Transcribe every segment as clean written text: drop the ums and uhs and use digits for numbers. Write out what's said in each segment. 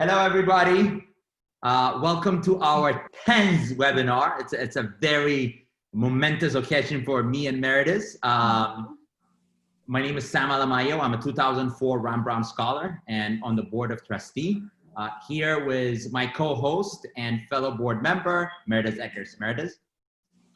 Hello, everybody. Welcome to our 10th webinar. It's a very momentous occasion for me and Meredith. My name is Sam Alemayehu. I'm a 2004 Ram Brown Scholar and on the Board of Trustees. Here with my co-host and fellow board member, Meredith Eckers. Meredith.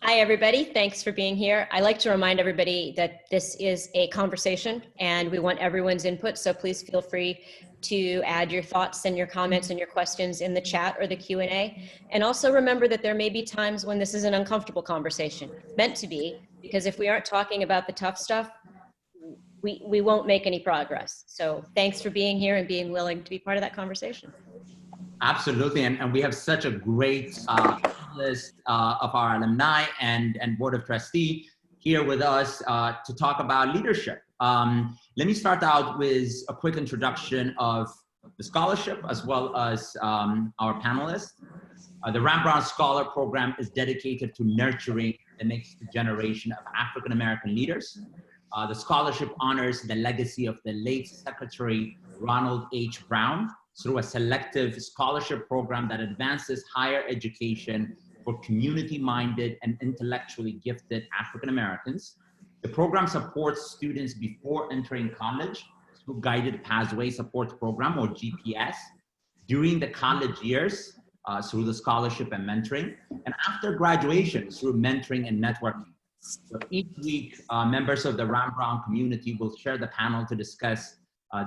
Hi, everybody. Thanks for being here. I like to remind everybody that this is a conversation and we want everyone's input. So please feel free to add your thoughts and your comments and your questions in the chat or the Q&A. And also remember that there may be times when this is an uncomfortable conversation, meant to be, because if we aren't talking about the tough stuff, we won't make any progress. So thanks for being here and being willing to be part of that conversation. Absolutely, and we have such a great list of our alumni and Board of Trustees here with us to talk about leadership. Let me start out with a quick introduction of the scholarship as well as our panelists. The Ram Brown Scholar Program is dedicated to nurturing the next generation of African American leaders. The scholarship honors the legacy of the late Secretary Ronald H. Brown through a selective scholarship program that advances higher education for community-minded and intellectually gifted African Americans. The program supports students before entering college through Guided Pathway Support Program, or GPS, during the college years through the scholarship and mentoring, and after graduation through mentoring and networking. So each week, members of the Ram Brown community will share the panel to discuss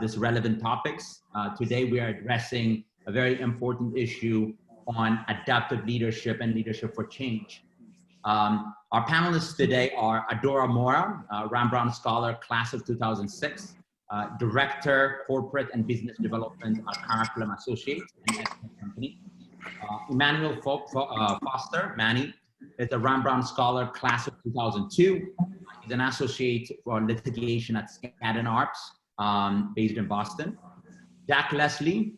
these relevant topics. Today, we are addressing a very important issue on adaptive leadership and leadership for change. Our panelists today are Adora Mora, Ram Brown Scholar, class of 2006, Director, Corporate and Business Development at Curriculum Associate and Company. Immanuel Foster, Manny, is a Ram Brown Scholar, class of 2002. He's an associate for litigation at Skadden Arps, based in Boston. Jack Leslie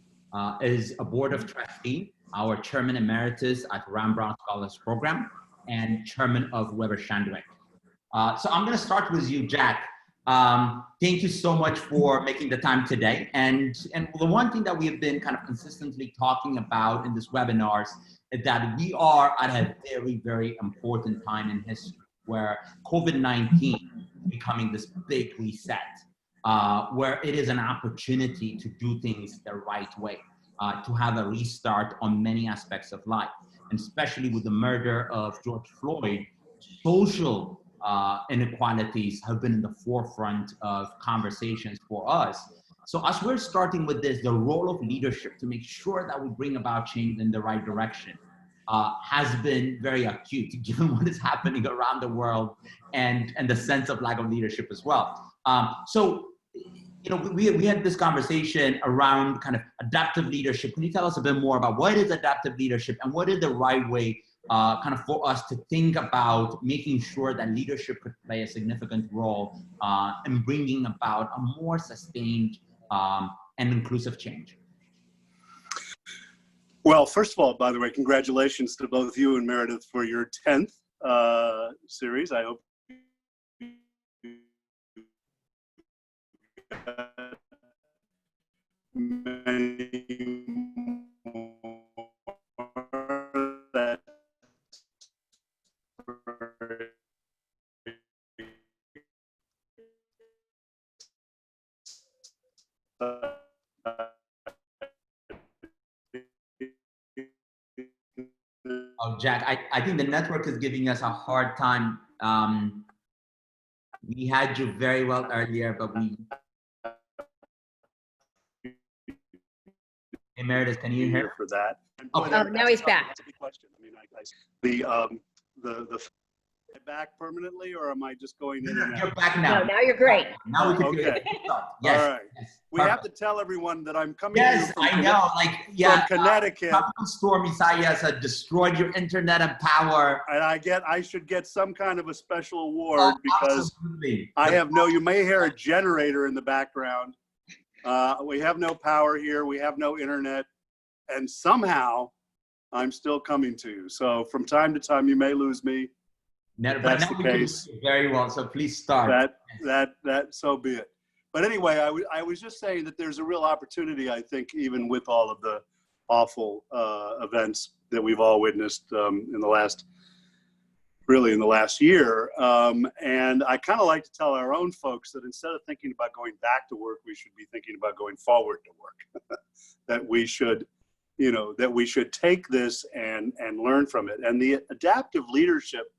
is a Board of Trustees, our Chairman Emeritus at Ram Brown Scholars Program, and Chairman of Weber Shandwick. So I'm going to start with you, Jack. Thank you so much for making the time today. And the one thing that we have been kind of consistently talking about in this webinars is that we are at a very, very important time in history where COVID-19 is becoming this big reset, where it is an opportunity to do things the right way, to have a restart on many aspects of life, and especially with the murder of George Floyd, social inequalities have been in the forefront of conversations for us. So as we're starting with this, the role of leadership to make sure that we bring about change in the right direction has been very acute, given what is happening around the world and the sense of lack of leadership as well. So, you know, we had this conversation around kind of adaptive leadership. Can you tell us a bit more about what is adaptive leadership and what is the right way kind of for us to think about making sure that leadership could play a significant role in bringing about a more sustained and inclusive change? Well, first of all, by the way, congratulations to both you and Meredith for your 10th series. I hope many more that Oh, Jack, I think the network is giving us a hard time. We had you very well earlier, but we... Hey, Meredith, can you hear? For that. Oh, now he's back. I mean, the back permanently, or am I just going in and out? You're back now. No, now you're great. Now we can do it. Yes. All right. Yes. We have to tell everyone that I'm coming to you from I know. Like, yeah. from Connecticut. Storm Isaias had destroyed your internet and power. And I should get some kind of a special award because absolutely. I have no, you may hear a generator in the background. We have no power here. We have no internet. And somehow I'm still coming to you. So from time to time, you may lose me. But that's the case. Very well. So please start. So be it. But anyway, I was just saying that there's a real opportunity, I think, even with all of the awful events that we've all witnessed in the last year. And I kind of like to tell our own folks that instead of thinking about going back to work, we should be thinking about going forward to work. That we should, that we should take this and learn from it. And the adaptive leadership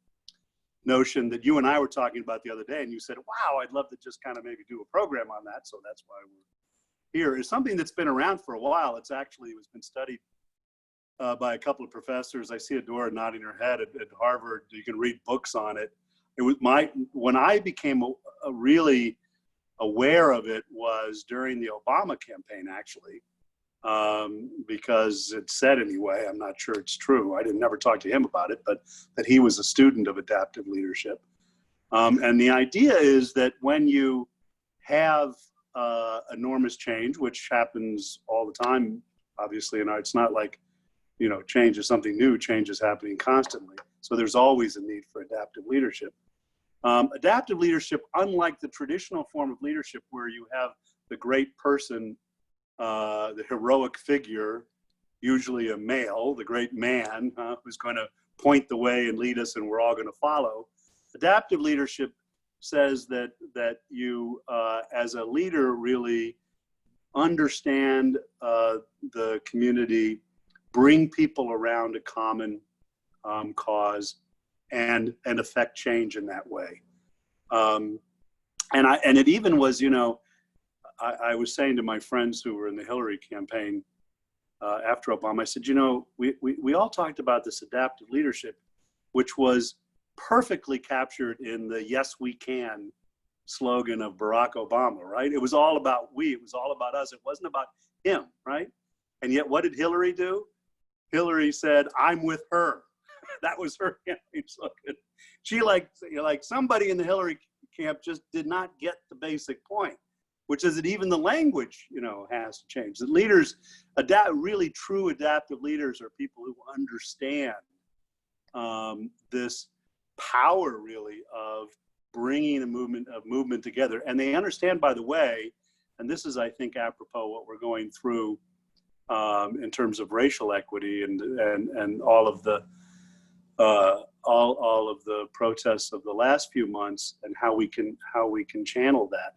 notion that you and I were talking about the other day, and you said, wow, I'd love to just kind of maybe do a program on that. So that's why we're here, is something that's been around for a while. It's been studied by a couple of professors. I see Adora nodding her head at Harvard. You can read books on it. It was when I became really aware of it was during the Obama campaign, actually, because it said anyway, I'm not sure it's true. I didn't never talk to him about it, but that he was a student of adaptive leadership. And the idea is that when you have enormous change, which happens all the time, obviously, it's not like, change is something new, change is happening constantly. So there's always a need for adaptive leadership. Adaptive leadership, unlike the traditional form of leadership where you have the great person, the heroic figure, usually a male, the great man, who's going to point the way and lead us and we're all going to follow. Adaptive leadership says that you, as a leader, really understand the community, bring people around a common cause, and affect change in that way. And it even was, I was saying to my friends who were in the Hillary campaign after Obama, I said, we all talked about this adaptive leadership, which was perfectly captured in the "Yes, we can" slogan of Barack Obama, right? It was all about we, it was all about us. It wasn't about him, right? And yet what did Hillary do? Hillary said, I'm with her. That was her campaign slogan. She like somebody in the Hillary camp just did not get the basic point, which is that even the language, has to change. That leaders, really true adaptive leaders are people who understand this power really of bringing a movement together. And they understand, by the way, and this is, I think, apropos what we're going through in terms of racial equity and all of the all of the protests of the last few months and how we can channel that,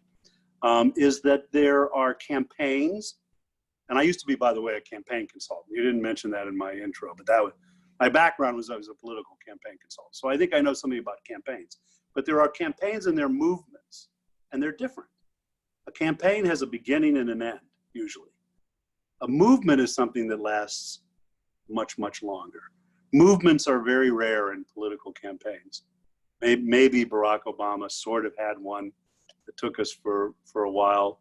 is that there are campaigns. And I used to be, by the way, a campaign consultant. You didn't mention that in my intro, but my background was I was a political campaign consultant. So I think I know something about campaigns. But there are campaigns and there are movements, and they're different. A campaign has a beginning and an end, usually. A movement is something that lasts much, much longer. Movements are very rare in political campaigns. Maybe Barack Obama sort of had one that took us for a while,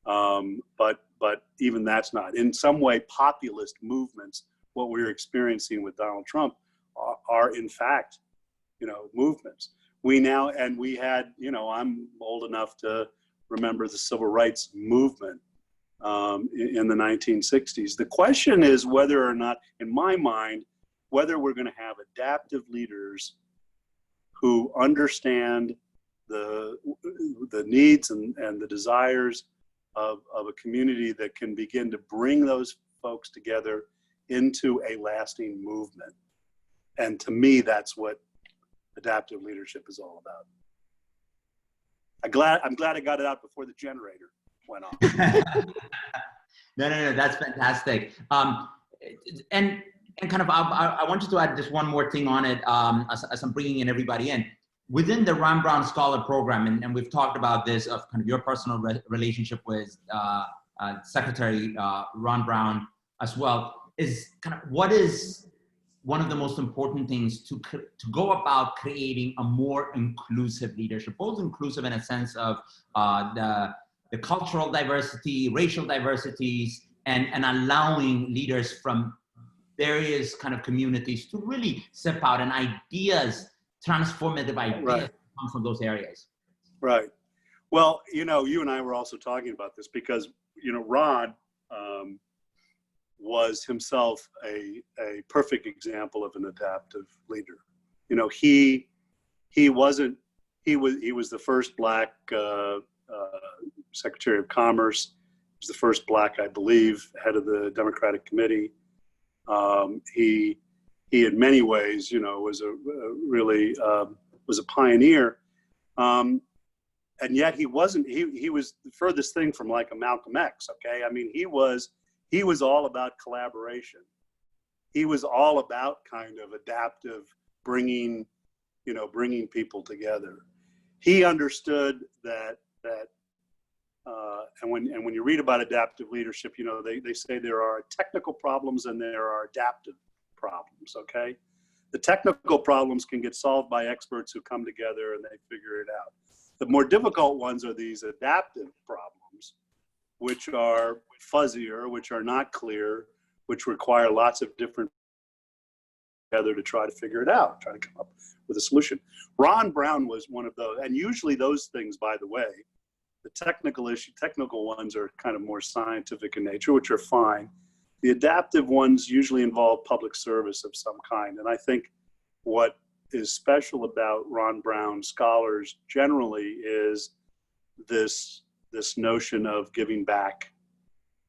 but even that's not. In some way, populist movements, what we're experiencing with Donald Trump, are in fact, movements. We had, I'm old enough to remember the civil rights movement in the 1960s. The question is whether or not, in my mind, whether we're going to have adaptive leaders who understand the needs and the desires of a community that can begin to bring those folks together into a lasting movement. And to me, that's what adaptive leadership is all about. I'm glad I got it out before the generator went off. No, that's fantastic. And kind of, I wanted to add just one more thing on it as I'm bringing in everybody in. Within the Ron Brown Scholar Program, and we've talked about this, of kind of your personal relationship with Secretary Ron Brown as well, is kind of what is one of the most important things to go about creating a more inclusive leadership, both inclusive in a sense of the cultural diversity, racial diversities, and allowing leaders from various kind of communities to really step out, and ideas, transformative ideas, right, come from those areas. Right. Well, you and I were also talking about this because, Ron was himself a perfect example of an adaptive leader. He was the first Black Secretary of Commerce. He was the first black, I believe, head of the Democratic Committee. He in many ways, you know, was a pioneer. And yet he wasn't, he was the furthest thing from like a Malcolm X, okay? I mean, he was all about collaboration. He was all about kind of adaptive, bringing people together. He understood that and when you read about adaptive leadership, you know, they say there are technical problems and there are adaptive problems, okay? The technical problems can get solved by experts who come together and they figure it out. The more difficult ones are these adaptive problems, which are fuzzier, which are not clear, which require lots of different together to try to figure it out, try to come up with a solution. Ron Brown was one of those, and usually those things, by the way, the technical ones are kind of more scientific in nature, which are fine. The adaptive ones usually involve public service of some kind, and I think what is special about Ron Brown scholars generally is this notion of giving back,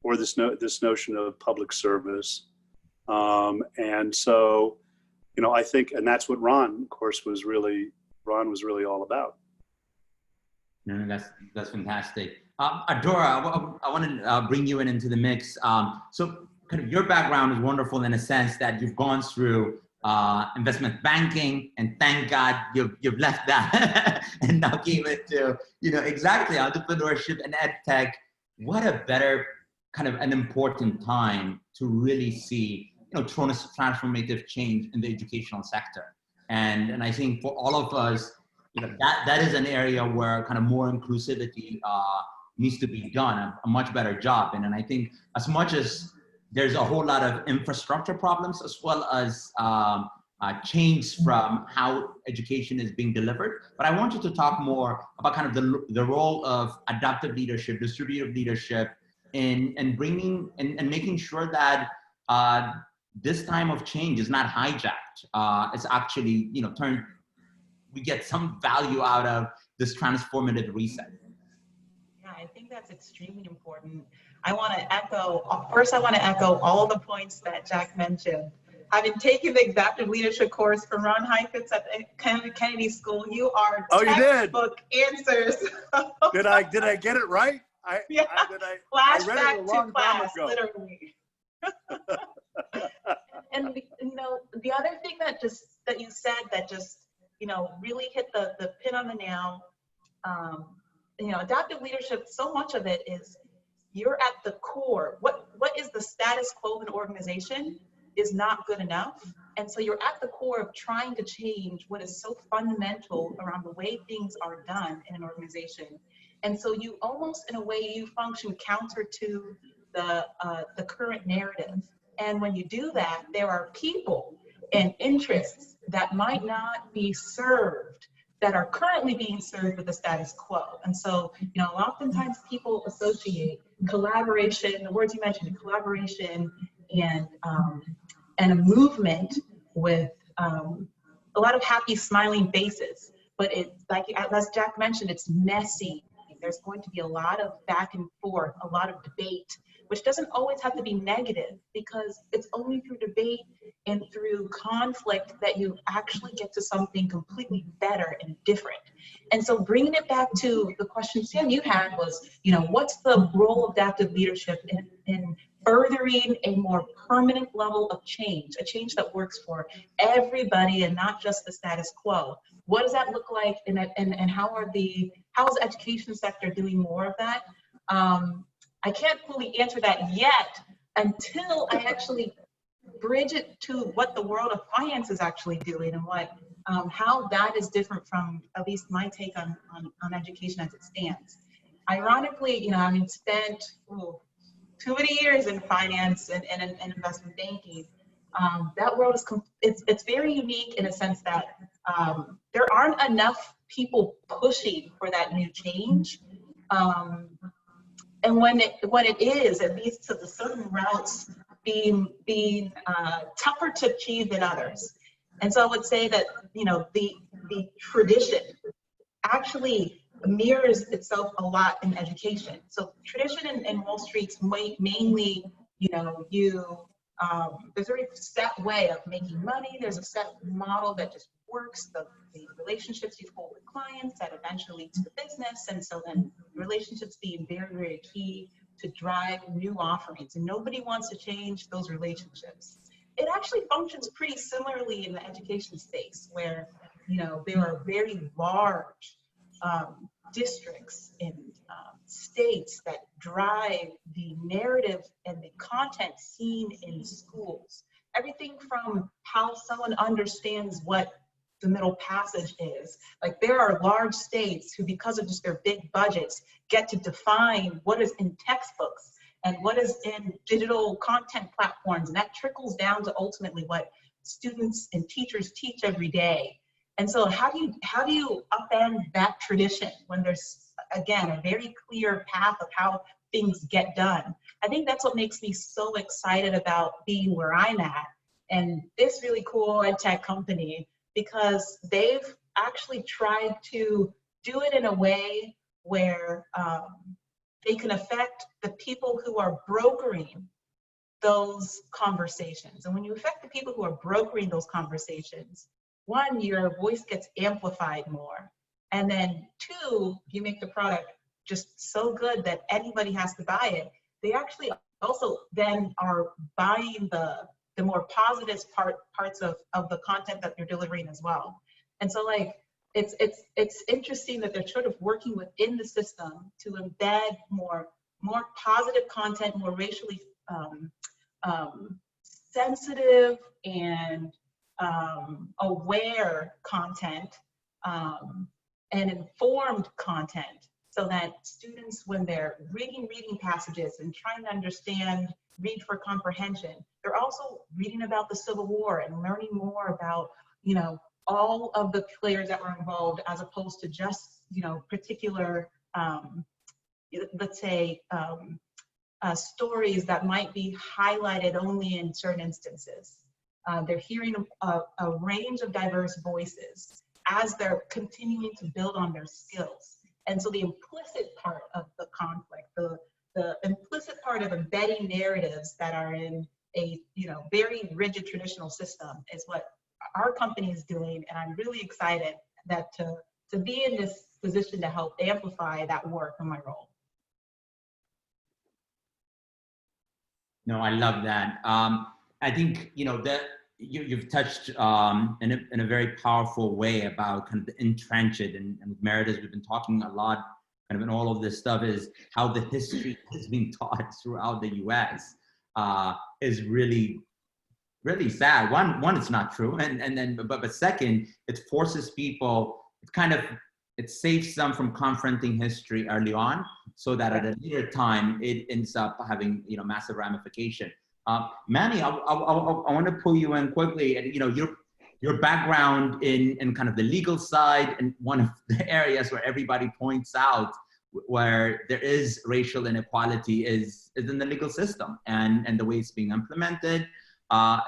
or this notion of public service, and so, you know, I think, and that's what Ron, of course, was really all about. No, that's fantastic. Adora, I want to bring you into the mix. So kind of your background is wonderful in a sense that you've gone through investment banking, and thank God you've left that and now came into, you know, exactly entrepreneurship and ed tech. What a better kind of an important time to really see, you know, transformative change in the educational sector. And I think for all of us, you know, that is an area where kind of more inclusivity needs to be done, a much better job. And I think as much as there's a whole lot of infrastructure problems, as well as change from how education is being delivered. But I want you to talk more about kind of the role of adaptive leadership, distributive leadership, in bringing and making sure that this time of change is not hijacked. It's actually, you know, we get some value out of this transformative reset. Yeah, I think that's extremely important. I want to echo all the points that Jack mentioned. Having taken the adaptive leadership course from Ron Heifetz at the Kennedy School, you are textbook answers. Did I get it right? Yeah. I read it a long time ago. Literally. And you know, the other thing that you said that just, you know, really hit the pin on the nail. You know, adaptive leadership, so much of it is you're at the core. What is the status quo of an organization is not good enough. And so you're at the core of trying to change what is so fundamental around the way things are done in an organization. And so you almost, in a way, you function counter to the current narrative. And when you do that, there are people and interests that might not be served, that are currently being served with the status quo. And so, you know, oftentimes people associate collaboration, the words you mentioned, collaboration and a movement with a lot of happy, smiling faces. But it's like, as Jack mentioned, it's messy. There's going to be a lot of back and forth, a lot of debate, which doesn't always have to be negative, because it's only through debate and through conflict that you actually get to something completely better and different. And so bringing it back to the question, Sam, you had was, you know, what's the role of adaptive leadership in furthering a more permanent level of change, a change that works for everybody and not just the status quo? What does that look like, and how is the education sector doing more of that? I can't fully answer that yet until I actually bridge it to what the world of finance is actually doing, and what how that is different from at least my take on education as it stands. Ironically, you know, I mean, spent too many years in finance and investment banking. That world is it's very unique in a sense that there aren't enough people pushing for that new change. And when it is, it leads to the certain routes being tougher to achieve than others. And so I would say that, you know, the tradition, actually mirrors itself a lot in education. So tradition in Wall Street's mainly, you know, there's a very set way of making money. There's a set model that just works, the relationships you hold with clients that eventually lead to the business. And so then relationships being very, very key to drive new offerings. And nobody wants to change those relationships. It actually functions pretty similarly in the education space where, you know, there are very large districts in states that drive the narrative and the content seen in schools. Everything from how someone understands what the middle passage is. Like there are large states who, because of just their big budgets, get to define what is in textbooks and what is in digital content platforms. And that trickles down to ultimately what students and teachers teach every day. And so how do you upend that tradition when there's, again, a very clear path of how things get done? I think that's what makes me so excited about being where I'm at and this really cool ed tech company, because they've actually tried to do it in a way where they can affect the people who are brokering those conversations. And when you affect the people who are brokering those conversations, one, your voice gets amplified more. And then two, you make the product just so good that anybody has to buy it. They actually also then are buying the more positive parts of the content that you're delivering as well. And so like, it's interesting that they're sort of working within the system to embed more positive content, more racially sensitive and aware content and informed content, so that students, when they're reading passages and trying to understand, read for comprehension, they're also reading about the Civil War and learning more about, you know, all of the players that were involved, as opposed to just, you know, particular, let's say, stories that might be highlighted only in certain instances. They're hearing a range of diverse voices as they're continuing to build on their skills. And so the implicit part of the conflict, the implicit part of embedding narratives that are in a, you know, very rigid traditional system is what our company is doing. And I'm really excited that to be in this position to help amplify that work in my role. No, I love that. I think, you know, that you've touched in a very powerful way about kind of the entrenched, and with Meredith, we've been talking a lot kind of in all of this stuff, is how the history is being taught throughout the US is really, really sad. One, it's not true. And then, but second, it forces people, it saves them from confronting history early on, so that at a later time, it ends up having, you know, massive ramification. Manny, I want to pull you in quickly. And, you know, your background in kind of the legal side, and one of the areas where everybody points out where there is racial inequality is in the legal system, and the way it's being implemented.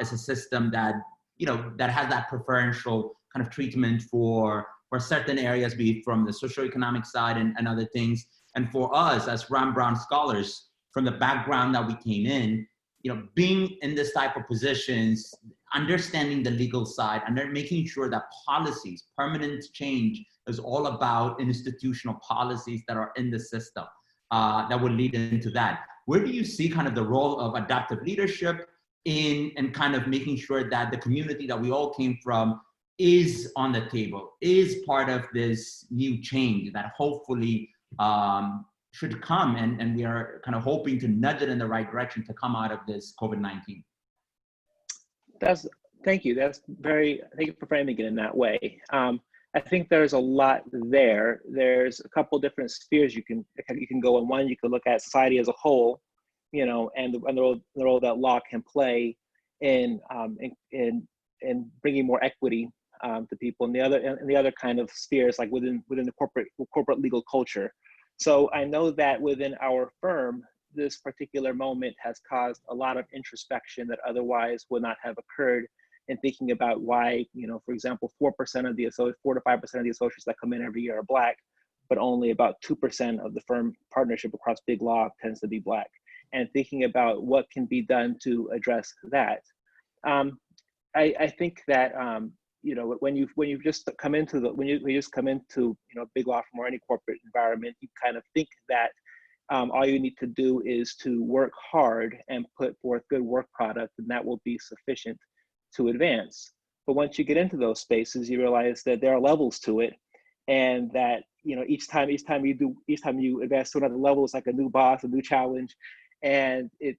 It's a system that, you know, that has that preferential kind of treatment for certain areas, be it from the socioeconomic side and other things. And for us as Ram Brown scholars, from the background that we came in, you know, being in this type of positions, understanding the legal side, and then making sure that policies, permanent change, is all about institutional policies that are in the system that would lead into that. Where do you see kind of the role of adaptive leadership in kind of making sure that the community that we all came from is on the table, is part of this new change that hopefully should come, and we are kind of hoping to nudge it in the right direction to come out of this COVID-19? Thank you. Thank you for framing it in that way. I think there's a lot there. There's a couple different spheres you can go in. One, you can look at society as a whole, you know, and the role that law can play in bringing more equity to people. And the other kind of spheres, like within the corporate legal culture. So I know that within our firm, this particular moment has caused a lot of introspection that otherwise would not have occurred, in thinking about why, you know, for example, 4% of the 4 to 5% of the associates that come in every year are Black, but only about 2% of the firm partnership across big law tends to be Black. And thinking about what can be done to address that. I think that you know, when you just come into big law firm or any corporate environment, you kind of think that all you need to do is to work hard and put forth good work product, and that will be sufficient to advance. But once you get into those spaces, you realize that there are levels to it, and that, you know, each time you advance to another level, it's like a new boss, a new challenge, and it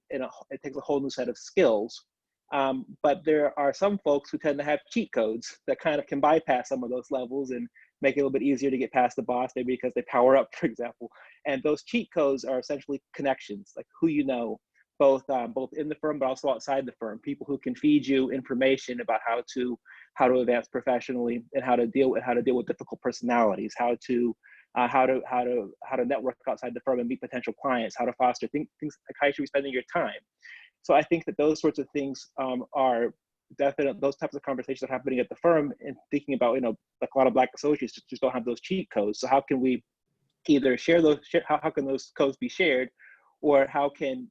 takes a whole new set of skills. But there are some folks who tend to have cheat codes that kind of can bypass some of those levels and make it a little bit easier to get past the boss, maybe because they power up, for example. And those cheat codes are essentially connections, like who you know, both in the firm, but also outside the firm, people who can feed you information about how to advance professionally and how to deal with difficult personalities, how to network outside the firm and meet potential clients, how to foster things like how you should be spending your time. So I think that those sorts of things are definite. Those types of conversations are happening at the firm, and thinking about, you know, like a lot of Black associates just don't have those cheat codes. So how can we either share those? How can those codes be shared, or how can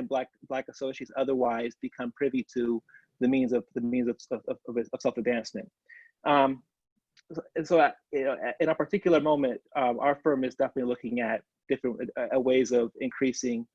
Black associates otherwise become privy to the means of self-advancement? And so, you know, in a particular moment, our firm is definitely looking at different ways of increasing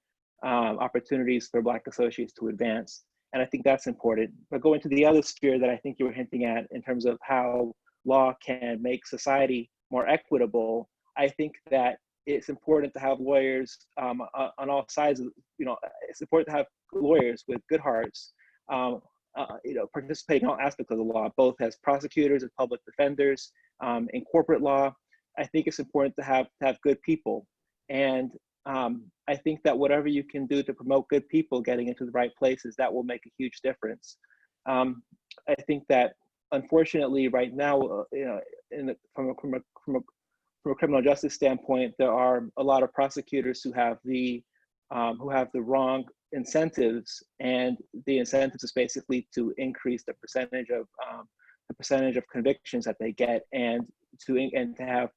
opportunities for Black associates to advance. And I think that's important. But going to the other sphere that I think you were hinting at in terms of how law can make society more equitable, I think that it's important to have lawyers on all sides. You know, it's important to have lawyers with good hearts, you know, participating in all aspects of the law, both as prosecutors, as public defenders, in corporate law. I think it's important to have good people. And I think that whatever you can do to promote good people getting into the right places, that will make a huge difference. I think that unfortunately right now, you know, from a criminal justice standpoint, there are a lot of prosecutors who have the wrong incentives, and the incentives is basically to increase the percentage of convictions that they get, and to have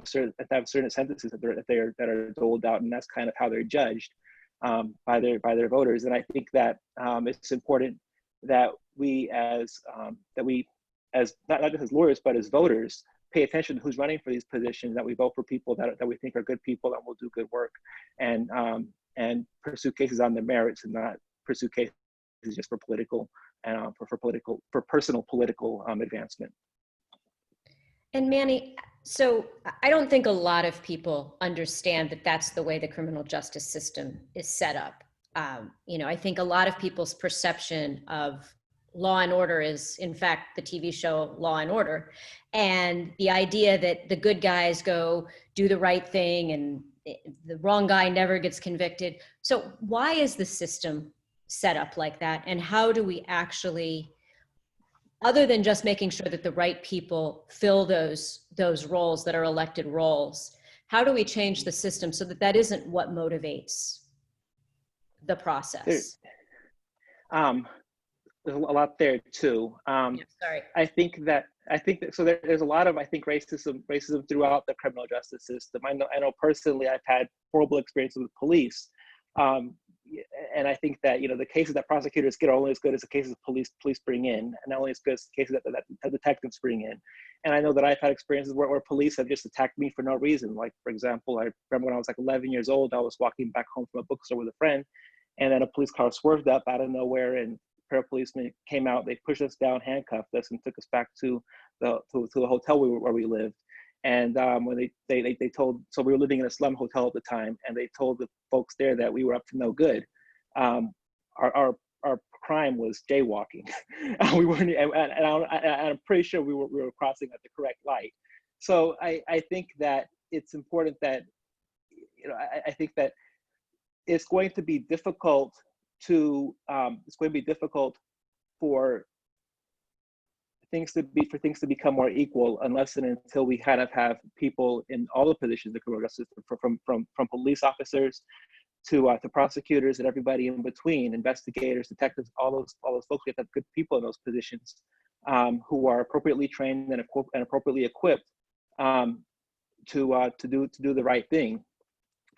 certain sentences that are doled out, and that's kind of how they're judged by their voters. And I think that it's important that we as not just as lawyers but as voters pay attention to who's running for these positions, that we vote for people that we think are good people and will do good work, and pursue cases on their merits, and not pursue cases just for political and for personal political advancement. And Manny, so I don't think a lot of people understand that that's the way the criminal justice system is set up. You know, I think a lot of people's perception of Law and Order is, in fact, the TV show Law and Order, and the idea that the good guys go do the right thing and the wrong guy never gets convicted. So why is the system set up like that? And how do we actually, other than just making sure that the right people fill those roles that are elected roles, how do we change the system so that that isn't what motivates the process? There's a lot there too. Sorry. I think that so there's a lot of, I think, racism throughout the criminal justice system. I know personally I've had horrible experiences with police, and I think that, you know, the cases that prosecutors get are only as good as the cases police bring in, and not only as good as the cases that detectives bring in. And I know that I've had experiences where police have just attacked me for no reason. Like, for example, I remember when I was like 11 years old, I was walking back home from a bookstore with a friend, and then a police car swerved up out of nowhere, and parapolicemen came out. They pushed us down, handcuffed us, and took us back to the hotel where we lived. And when they told, so we were living in a slum hotel at the time, and they told the folks there that we were up to no good. Our crime was jaywalking. We weren't, and I'm pretty sure we were crossing at the correct light. So I think that it's important that, you know, I think that it's going to be difficult for things to become more equal, unless and until we kind of have people in all the positions of the criminal justice system, from police officers to prosecutors and everybody in between, investigators, detectives, all those folks. We have to have good people in those positions, who are appropriately trained and appropriately equipped to do the right thing.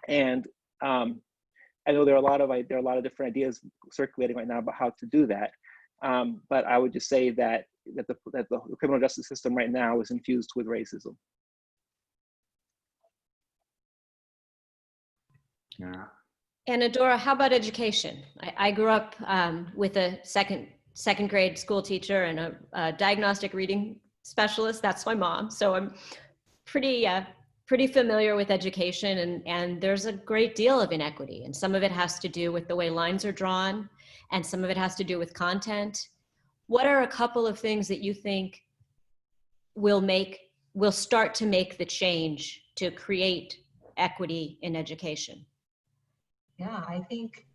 And I know there are a lot of different ideas circulating right now about how to do that. But I would just say that the criminal justice system right now is infused with racism. Yeah. And Adora, how about education? I grew up with a second grade school teacher and a diagnostic reading specialist. That's my mom. So I'm pretty familiar with education, and there's a great deal of inequity, and some of it has to do with the way lines are drawn, and some of it has to do with content. What are a couple of things that you think will start to make the change to create equity in education? Yeah, I think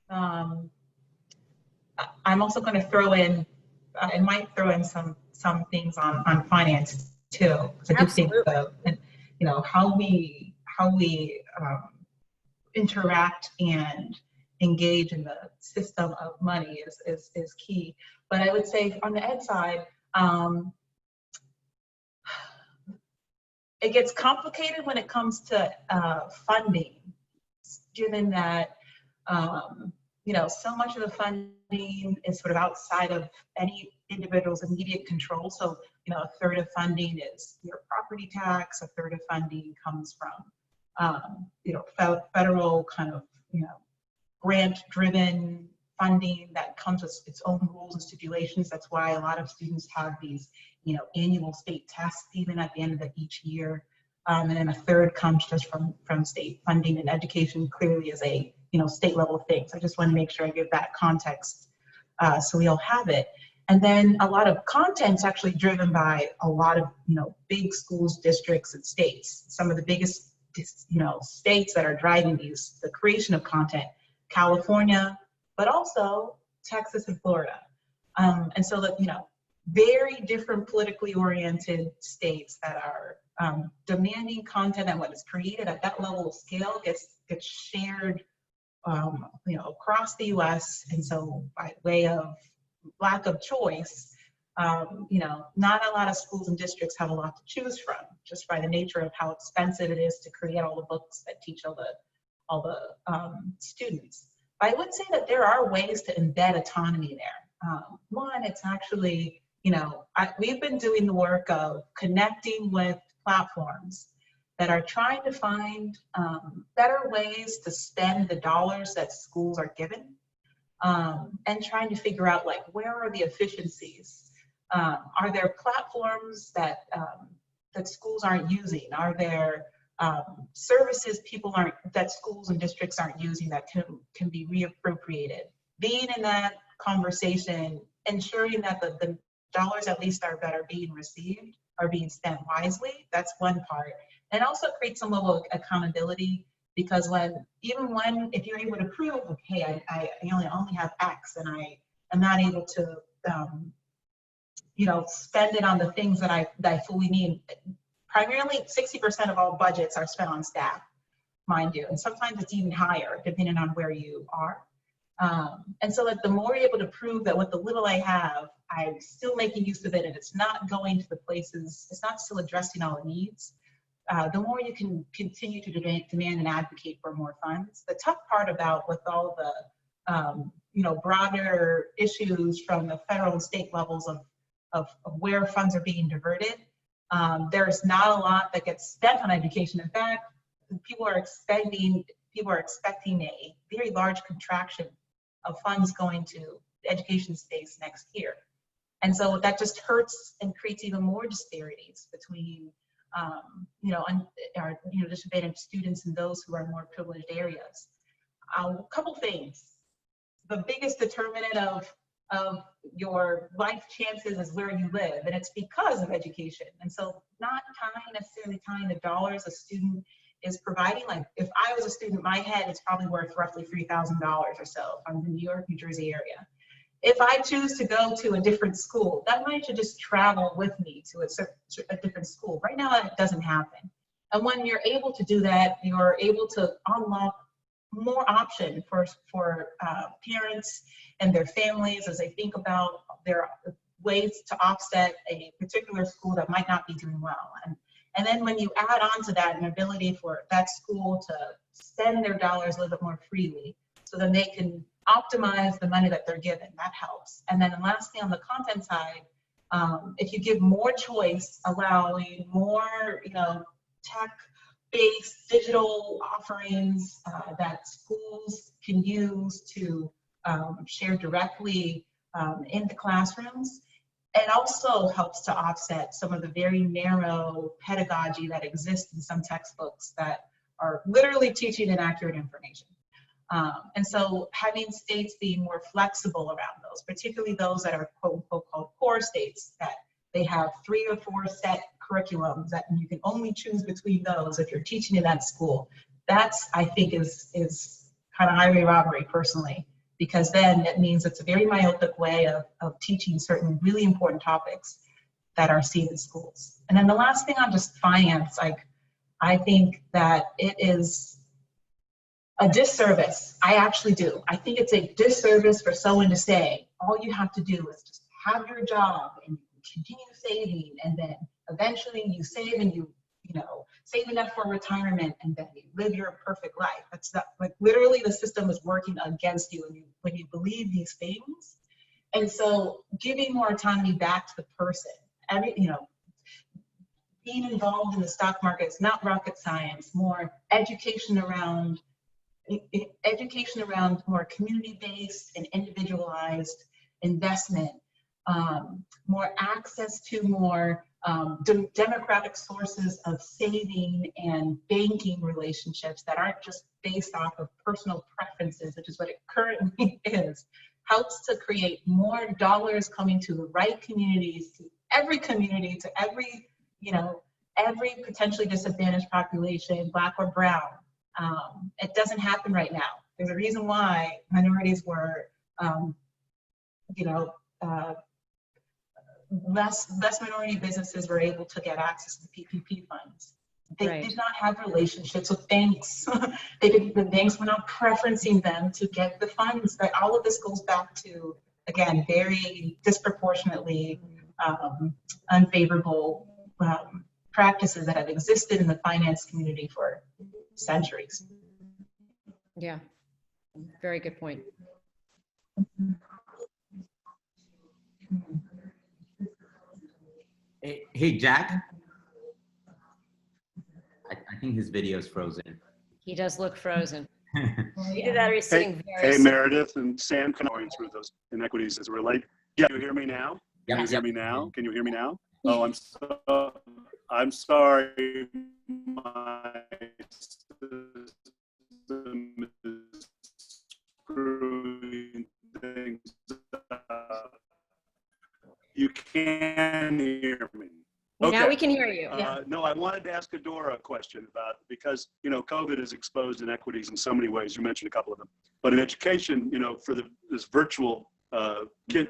I'm also going to throw in, I might throw in some things on finance too. I do think how we interact and engage in the system of money is key. But I would say on the ed side, it gets complicated when it comes to funding, given that so much of the funding is sort of outside of any individual's immediate control. So, a third of funding is your property tax, a third of funding comes from, federal kind of, grant-driven funding that comes with its own rules and stipulations. That's why a lot of students have these, annual state tests even at the end of each year. And then a third comes just from state funding, and education clearly is a state level thing. So I just want to make sure I give that context so we all have it. And then a lot of content's actually driven by a lot of big schools, districts, and states. Some of the biggest states that are driving the creation of content, California, but also Texas and Florida. And so that very different politically oriented states that are demanding content, and what is created at that level of scale gets shared across the US. And so by way of lack of choice, not a lot of schools and districts have a lot to choose from, just by the nature of how expensive it is to create all the books that teach all the students. I would say that there are ways to embed autonomy there. One, it's actually, we've been doing the work of connecting with platforms that are trying to find better ways to spend the dollars that schools are given, and trying to figure out where are the efficiencies. Are there platforms that schools aren't using? Are there services that schools and districts aren't using that can be reappropriated? Being in that conversation, ensuring that the dollars at least that are being received are being spent wisely. That's one part. And also create some level of accountability, because if you're able to prove, okay, I only have X, and I am not able to spend it on the things that I fully need. Primarily 60% of all budgets are spent on staff, mind you, and sometimes it's even higher depending on where you are. And so the more you're able to prove that with the little I have, I'm still making use of it, and it's not going to the places, it's not still addressing all the needs, the more you can continue to demand and advocate for more funds. The tough part about with all the broader issues from the federal and state levels of where funds are being diverted, there's not a lot that gets spent on education. In fact, people are expecting a very large contraction of funds going to the education space next year. And so that just hurts and creates even more disparities between disadvantaged students and those who are in more privileged areas. A couple things. The biggest determinant of your life chances is where you live, and it's because of education. And so not necessarily tying the dollars a student is providing. If I was a student, my head is probably worth roughly $3,000 or so from the New York, New Jersey area. If I choose to go to a different school, that money should just travel with me to a different school. Right now, that doesn't happen. And when you're able to do that, you're able to unlock more option for parents and their families as they think about their ways to offset a particular school that might not be doing well. And then when you add on to that an ability for that school to spend their dollars a little bit more freely, so then they can optimize the money that they're given, that helps. And then lastly, on the content side, if you give more choice, allowing more, tech-based digital offerings that schools can use to share directly into classrooms, it also helps to offset some of the very narrow pedagogy that exists in some textbooks that are literally teaching inaccurate information. And so having states be more flexible around those, particularly those that are quote unquote called core states, that they have 3 or 4 set curriculums that you can only choose between those if you're teaching in that school. That's, I think, is kind of highway robbery personally, because then it means it's a very myopic way of teaching certain really important topics that are seen in schools. And then the last thing on just finance, I think that it is a disservice. I actually do. I think it's a disservice for someone to say, all you have to do is just have your job and continue saving, and then eventually you save and you save enough for retirement, and then you live your perfect life. That's not, like, literally the system is working against you when you believe these things. And so giving more autonomy back to the person, being involved in the stock market is not rocket science, more education around more community-based and individualized investment, more access to more democratic sources of saving and banking relationships that aren't just based off of personal preferences, which is what it currently is, helps to create more dollars coming to the right communities, to every community, to every potentially disadvantaged population, Black or brown. It doesn't happen right now. There's a reason why minorities were, less minority businesses were able to get access to PPP funds. They did not have relationships with banks. The banks were not preferencing them to get the funds. That all of this goes back to, again, very disproportionately unfavorable practices that have existed in the finance community for centuries. Yeah, very good point. Hey, Jack. I think his video is frozen. He does look frozen. Either that or he's sitting very. Hey, Meredith and Sam, going through those inequities as relate. Yeah, you hear me now? Can you hear me now? Can you hear me now? Oh, I'm sorry. My system is screwing things up. You can hear me. Okay. Now we can hear you. No, I wanted to ask Adora a question about, because, COVID has exposed inequities in so many ways. You mentioned a couple of them. But in education, for this virtual kid,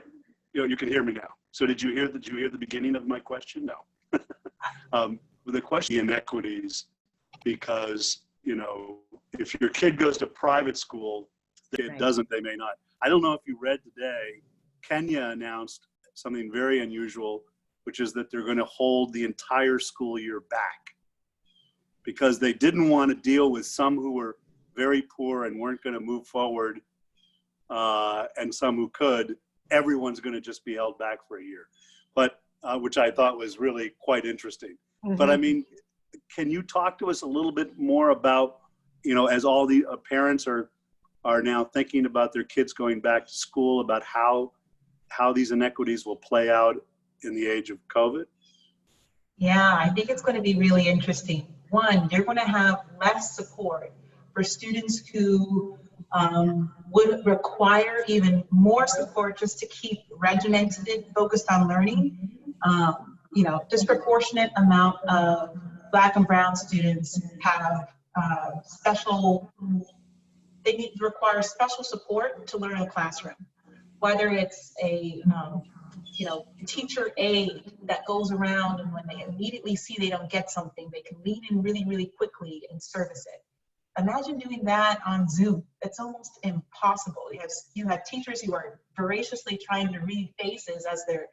you can hear me now. So did you hear the beginning of my question? No. The question, inequities, because, if your kid goes to private school, if it doesn't, they may not. I don't know if you read today, Kenya announced something very unusual, which is that they're going to hold the entire school year back because they didn't want to deal with some who were very poor and weren't going to move forward, and some who could. Everyone's going to just be held back for a year, but which I thought was really quite interesting. Mm-hmm. But I mean, can you talk to us a little bit more about, as all the parents are now thinking about their kids going back to school, about how these inequities will play out in the age of COVID? Yeah, I think it's going to be really interesting. One, you're going to have less support for students who would require even more support just to keep regimented, focused on learning. Disproportionate amount of Black and brown students have they require special support to learn in a classroom. Whether it's a teacher aide that goes around, and when they immediately see they don't get something, they can lean in really, really quickly and service it. Imagine doing that on Zoom. It's almost impossible. You have teachers who are voraciously trying to read faces as they're,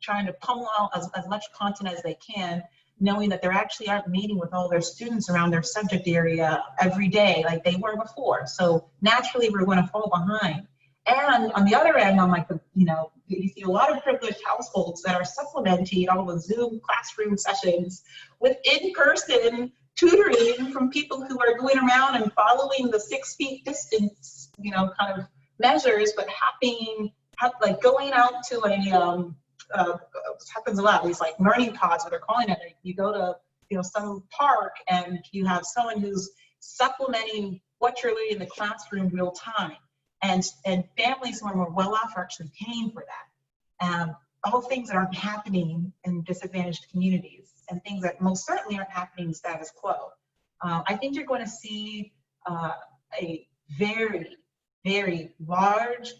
trying to pummel out as much content as they can. knowing that they actually aren't meeting with all their students around their subject area every day like they were before. So naturally, we're going to fall behind. And on the other end, on like the, you see a lot of privileged households that are supplementing all the Zoom classroom sessions with in-person tutoring from people who are going around and following the 6 feet distance, kind of measures, but like going out to happens a lot, these like learning pods, what they're calling it. Like you go to, some park and you have someone who's supplementing what you're learning in the classroom real time. And families who are more well off are actually paying for that. All things that aren't happening in disadvantaged communities and things that most certainly aren't happening status quo. I think you're going to see a very, very large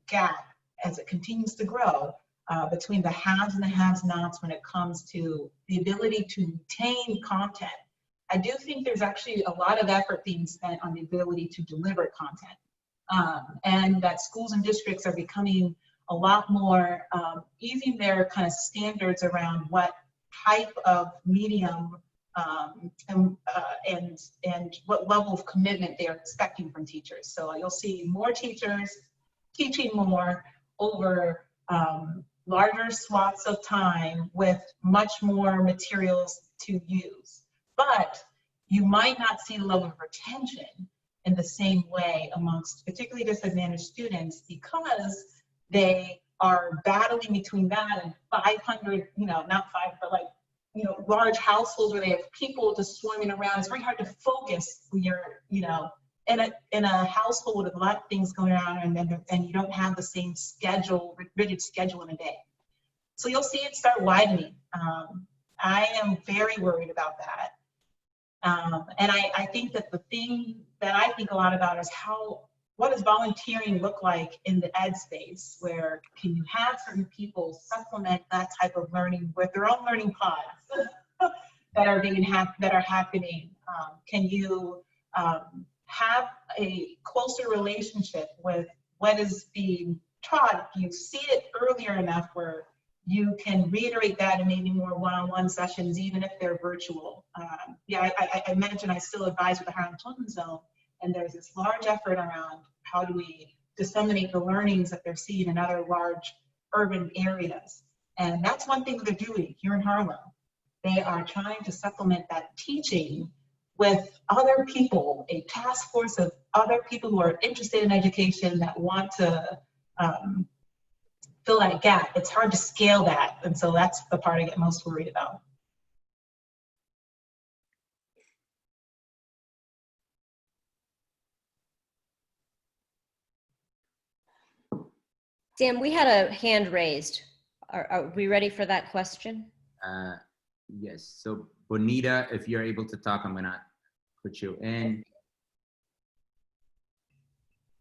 gap as it continues to grow between the haves and the have-nots when it comes to the ability to retain content. I do think there's actually a lot of effort being spent on the ability to deliver content, and that schools and districts are becoming a lot more easing their kind of standards around what type of medium and what level of commitment they are expecting from teachers. So you'll see more teachers teaching more over larger swaths of time with much more materials to use. But you might not see the level of retention in the same way amongst particularly disadvantaged students because they are battling between that and 500, not five, but like, large households where they have people just swarming around. It's very hard to focus when you're, in a household with a lot of things going on and you don't have the same schedule, rigid schedule in a day. So you'll see it start widening. I am very worried about that. And I think that the thing that I think a lot about is what does volunteering look like in the ed space, where can you have certain people supplement that type of learning with their own learning pods that are happening? Can you have a closer relationship with what is being taught? You see it earlier enough where you can reiterate that in maybe more one-on-one sessions, even if they're virtual. I mentioned I still advise with the Harlem Children's Zone, and there's this large effort around how do we disseminate the learnings that they're seeing in other large urban areas. And that's one thing they're doing here in Harlem. They are trying to supplement that teaching with other people, a task force of other people who are interested in education that want to fill that gap. It's hard to scale that. And so that's the part I get most worried about. Sam, we had a hand raised. Are we ready for that question? Yes. So Bonita, if you're able to talk, I'm gonna put you in.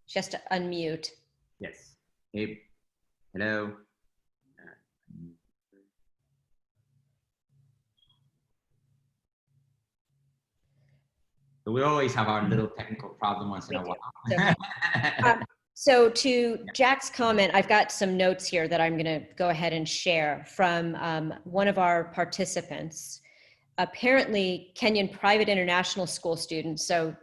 Just to unmute. Yes. Hey. Hello. So we always have our little technical problem once in a while. So to Jack's comment, I've got some notes here that I'm going to go ahead and share from one of our participants. Apparently, Kenyan private international school students, so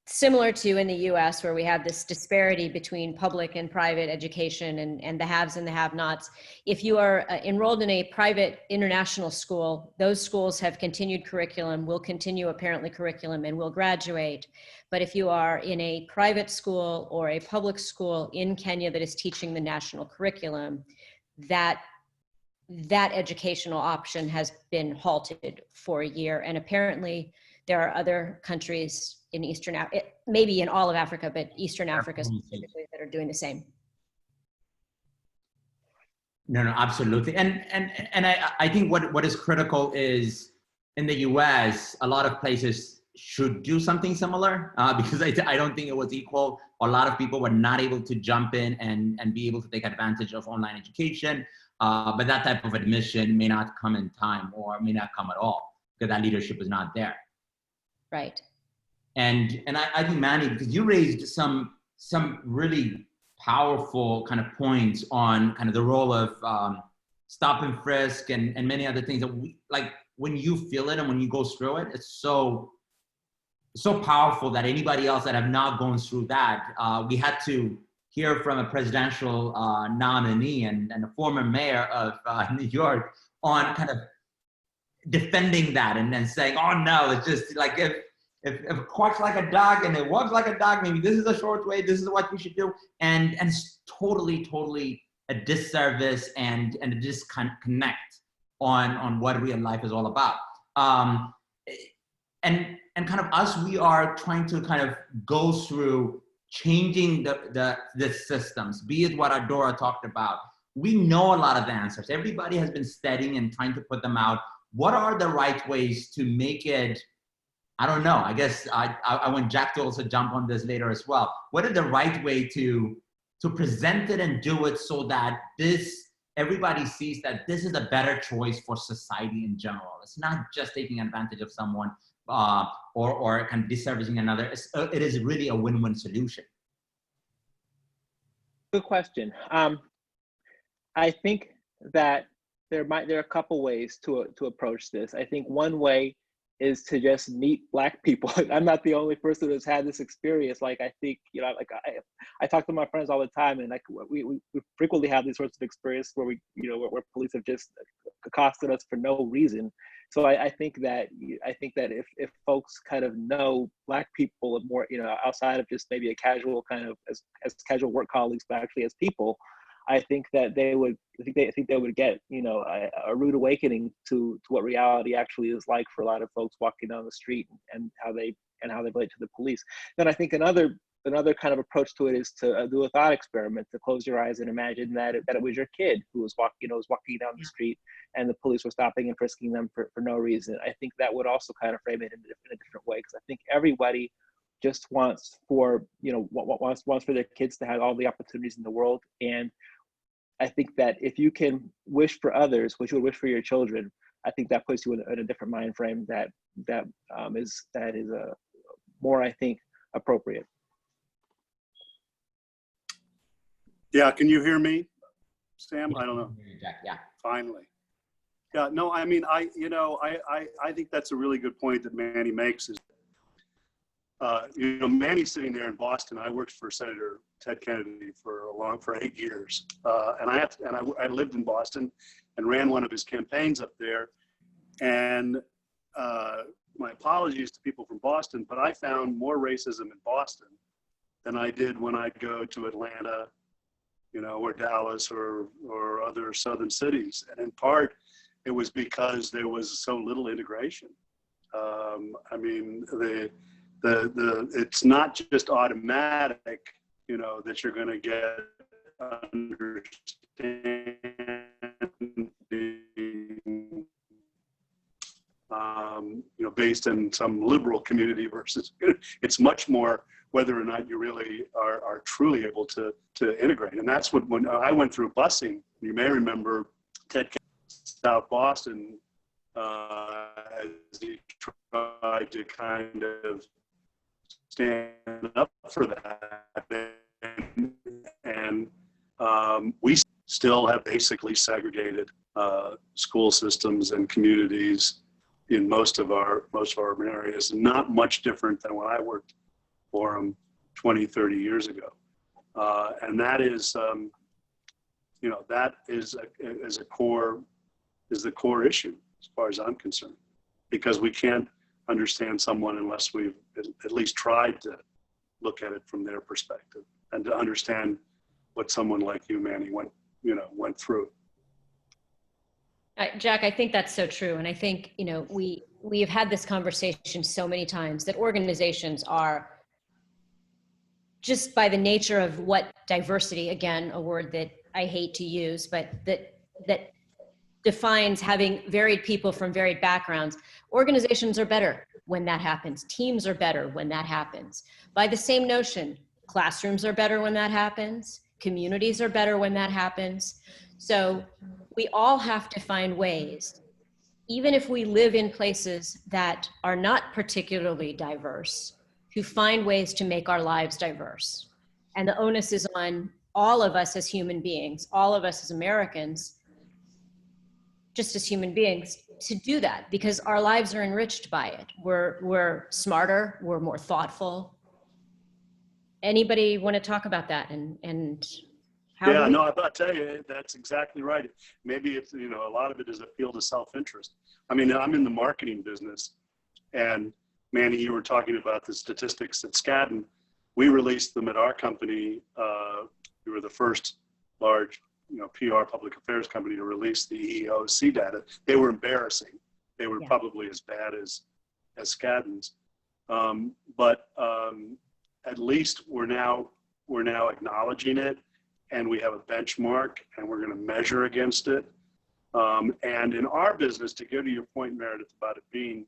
similar to in the US, where we have this disparity between public and private education and the haves and the have-nots. If you are enrolled in a private international school, those schools have continued curriculum, will continue apparently curriculum, and will graduate. But if you are in a private school or a public school in Kenya that is teaching the national curriculum, that educational option has been halted for a year. And apparently there are other countries in Eastern Africa, maybe in all of Africa, but Eastern Africa specifically, that are doing the same. No, absolutely. And I think what is critical is in the US, a lot of places should do something similar because I don't think it was equal. A lot of people were not able to jump in and be able to take advantage of online education. But that type of admission may not come in time or may not come at all because that leadership is not there. Right. And I think, Manny, because you raised some really powerful kind of points on kind of the role of stop and frisk and many other things that we, like when you feel it and when you go through it, it's so powerful that anybody else that have not gone through that, we had to hear from a presidential nominee and a former mayor of New York on kind of defending that and then saying, oh no, it's just like if it quacks like a dog and it walks like a dog, maybe this is a short way, this is what we should do. And it's totally a disservice and a disconnect on what real life is all about. And kind of us, we are trying to kind of go through changing the systems, be it what Adora talked about. We know a lot of the answers. Everybody has been studying and trying to put them out. What are the right ways to make it, I don't know, I guess I want Jack to also jump on this later as well. What is the right way to present it and do it so that everybody sees that this is a better choice for society in general? It's not just taking advantage of someone or kind of disservicing another. It is really a win-win solution. Good question. I think that there are a couple ways to approach this. I think one way is to just meet Black people. I'm not the only person who's had this experience. Like, I think, you know, like I talk to my friends all the time, and like we frequently have these sorts of experiences where where police have just accosted us for no reason. So I think that if folks kind of know Black people more, you know, outside of just maybe a casual kind of as casual work colleagues, but actually as people, I think that they would get, you know, a rude awakening to what reality actually is like for a lot of folks walking down the street and how they relate to the police. Then I think another kind of approach to it is to do a thought experiment, to close your eyes and imagine that it was your kid who was walking down the street and the police were stopping and frisking them for no reason. I think that would also kind of frame it in a different way, because I think everybody just wants for their kids to have all the opportunities in the world. And I think that if you can wish for others what you would wish for your children, I think that puts you in a different mind frame that is more, I think, appropriate. Yeah, can you hear me, Sam? I don't know. Yeah. Finally. Yeah, no, I mean, I think that's a really good point that Manny makes. Is Manny's sitting there in Boston. I worked for Senator Ted Kennedy for 8 years, and I lived in Boston and ran one of his campaigns up there. And my apologies to people from Boston, but I found more racism in Boston than I did when I'd go to Atlanta, you know, or Dallas or other southern cities. And in part, it was because there was so little integration. I mean, it's not just automatic, you know, that you're going to get understanding, based in some liberal community versus, it's much more whether or not you really are truly able to integrate. And that's when I went through busing, you may remember Ted South Boston, as he tried to kind of stand up for that. And we still have basically segregated school systems and communities in most of our areas, not much different than when I worked for them 20, 30 years ago. And that is, that is the core issue as far as I'm concerned, because we can't understand someone unless we've at least tried to look at it from their perspective and to understand what someone like you, Manny, went through. Jack, I think that's so true. And I think, you know, we have had this conversation so many times that organizations are, just by the nature of what diversity, again, a word that I hate to use, but that defines having varied people from varied backgrounds, organizations are better when that happens. Teams are better when that happens. By the same notion, classrooms are better when that happens. Communities are better when that happens. So we all have to find ways, even if we live in places that are not particularly diverse, to find ways to make our lives diverse. And the onus is on all of us as human beings, all of us as Americans, just as human beings, to do that, because our lives are enriched by it. We're smarter, we're more thoughtful. Anybody want to talk about that and how? Yeah, no, I'll tell you, that's exactly right. Maybe it's, you know, a lot of it is a field of self-interest. I mean, I'm in the marketing business, and Manny, you were talking about the statistics at Skadden. We released them at our company. We were the first large, you know, PR public affairs company to release the EEOC data. They were embarrassing. They were probably as bad as Skadden's. But at least we're now acknowledging it, and we have a benchmark, and we're going to measure against it. And in our business, to go to your point, Meredith, about it being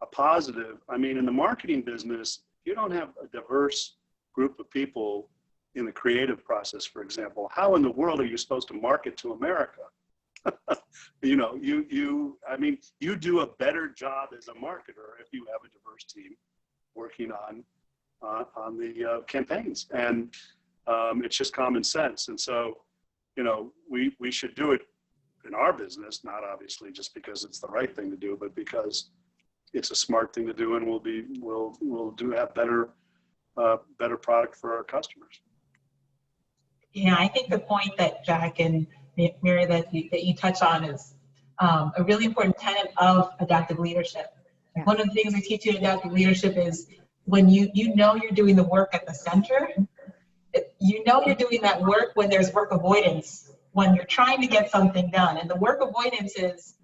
a positive, I mean, in the marketing business, you don't have a diverse group of people in the creative process, for example. How in the world are you supposed to market to America? You know, I mean, you do a better job as a marketer if you have a diverse team working on the campaigns, and it's just common sense. And so, you know, we should do it in our business, not obviously just because it's the right thing to do, but because it's a smart thing to do, and we'll have better product for our customers. Yeah, I think the point that Jack and Mary that you touch on is a really important tenet of adaptive leadership. Yeah. One of the things we teach you in adaptive leadership is when you know you're doing the work at the center, you know you're doing that work when there's work avoidance, when you're trying to get something done. And the work avoidance is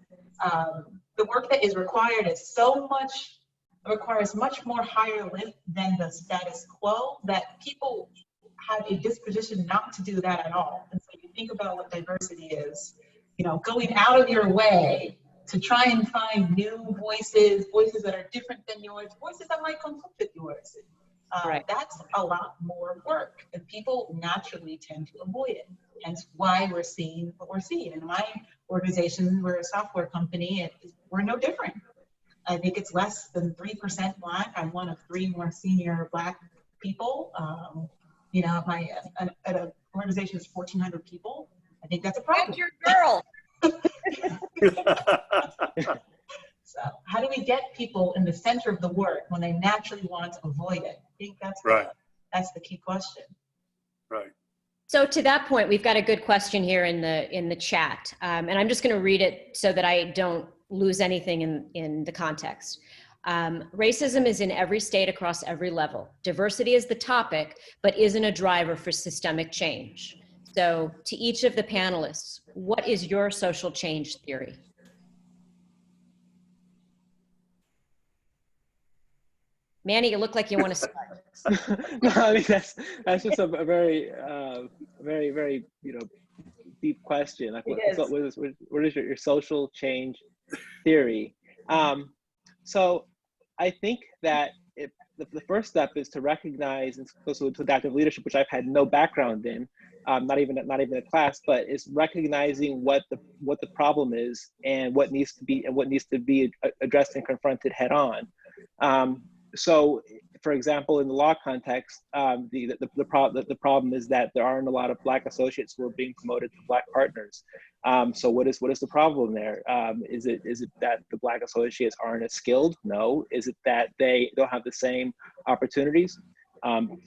the work that is required requires much more higher lift than the status quo, that people have a disposition not to do that at all. And so you think about what diversity is, you know, going out of your way to try and find new voices that are different than yours, voices that might conflict with yours. Right. That's a lot more work, and people naturally tend to avoid it. Hence why we're seeing what we're seeing. In my organization, we're a software company, we're no different. I think it's less than 3% Black. I'm one of 3 more senior Black people. You know, at an organization is 1,400 people. I think that's a problem. Your girl. So how do we get people in the center of the work when they naturally want to avoid it? I think that's right. That's the key question. Right. So to that point, we've got a good question here in the chat, and I'm just going to read it so that I don't lose anything in the context. Racism is in every state across every level. Diversity is the topic, but isn't a driver for systemic change. So to each of the panelists, what is your social change theory? Manny, you look like you want to start. No, I mean, that's just a very, very, you know, deep question. Like, what is your social change theory? So I think that the first step is to recognize, and so to adaptive leadership, which I've had no background in, not even a class, but is recognizing what the problem is and what needs to be addressed and confronted head on. So, for example, in the law context, the problem is that there aren't a lot of Black associates who are being promoted to Black partners. So what is the problem there? Is it that the Black associates aren't as skilled? No. Is it that they don't have the same opportunities?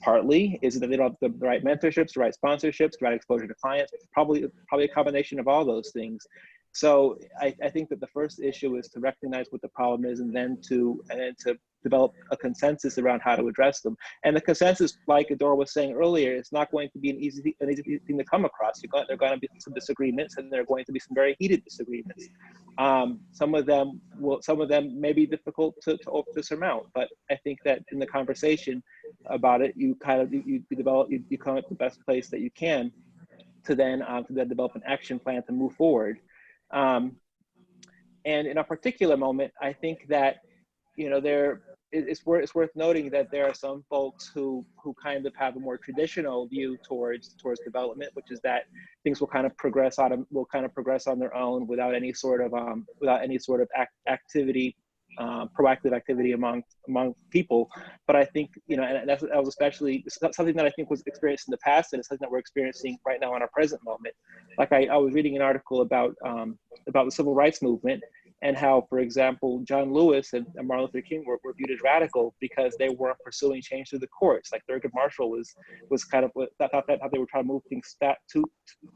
Partly. Is it that they don't have the right mentorships, the right sponsorships, the right exposure to clients? Probably a combination of all those things. So I think that the first issue is to recognize what the problem is, and then to develop a consensus around how to address them. And the consensus, like Adora was saying earlier, is not going to be an easy thing to come across. There are going to be some disagreements, and there are going to be some very heated disagreements. Some of them may be difficult to surmount, but I think that in the conversation about it, you come up with the best place that you can to then develop an action plan to move forward. And in a particular moment, I think that, you know, it's worth noting that there are some folks who kind of have a more traditional view towards development, which is that things will kind of progress on their own without any sort of activity proactive activity among people. But I think, and that was especially something that I think was experienced in the past, and it's something that we're experiencing right now in our present moment. Like I was reading an article about the civil rights movement, and how, for example, John Lewis and Martin Luther King were viewed as radical because they weren't pursuing change through the courts. Like Thurgood Marshall was kind of thought they were trying to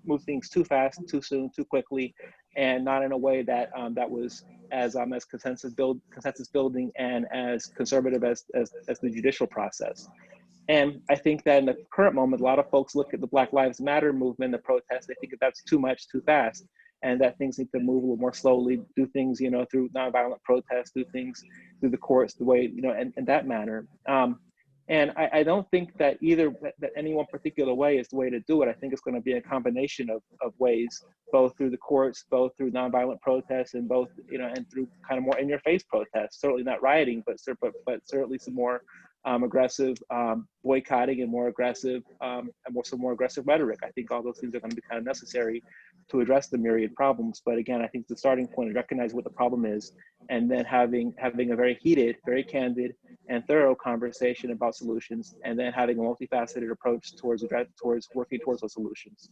move things too fast, too soon, too quickly, and not in a way that that was as consensus building and as conservative as the judicial process. And I think that in the current moment, a lot of folks look at the Black Lives Matter movement, the protests, they think that that's too much, too fast, and that things need to move a little more slowly, do things, through nonviolent protests, do things through the courts, the way, in that manner. And I don't think that that any one particular way is the way to do it. I think it's going to be a combination of ways, both through the courts, both through nonviolent protests, and both, and through kind of more in-your-face protests. Certainly not rioting, but certainly some more aggressive boycotting and more aggressive some more aggressive rhetoric. I think all those things are going to be kind of necessary to address the myriad problems. But again, I think the starting point is recognizing what the problem is, and then having a very heated, very candid, and thorough conversation about solutions, and then having a multifaceted approach towards working towards those solutions.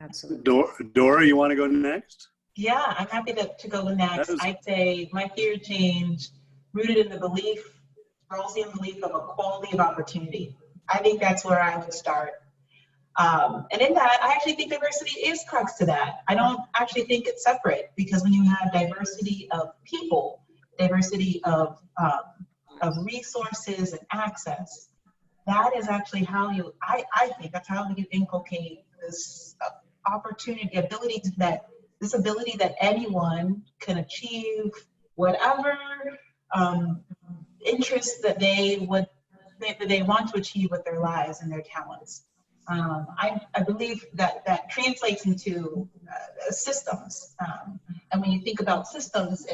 Absolutely. Dora, you want to go next? Yeah, I'm happy to go next. I'd say my theory of change, rooted in the belief, Rawlsian belief of equality of opportunity. I think that's where I would start. And in that, I actually think diversity is crux to that. I don't actually think it's separate, because when you have diversity of people, diversity of resources and access, that is actually how I think that's how you inculcate this opportunity, this ability that anyone can achieve whatever interests that they want to achieve with their lives and their talents. I believe that translates into systems. And when you think about systems,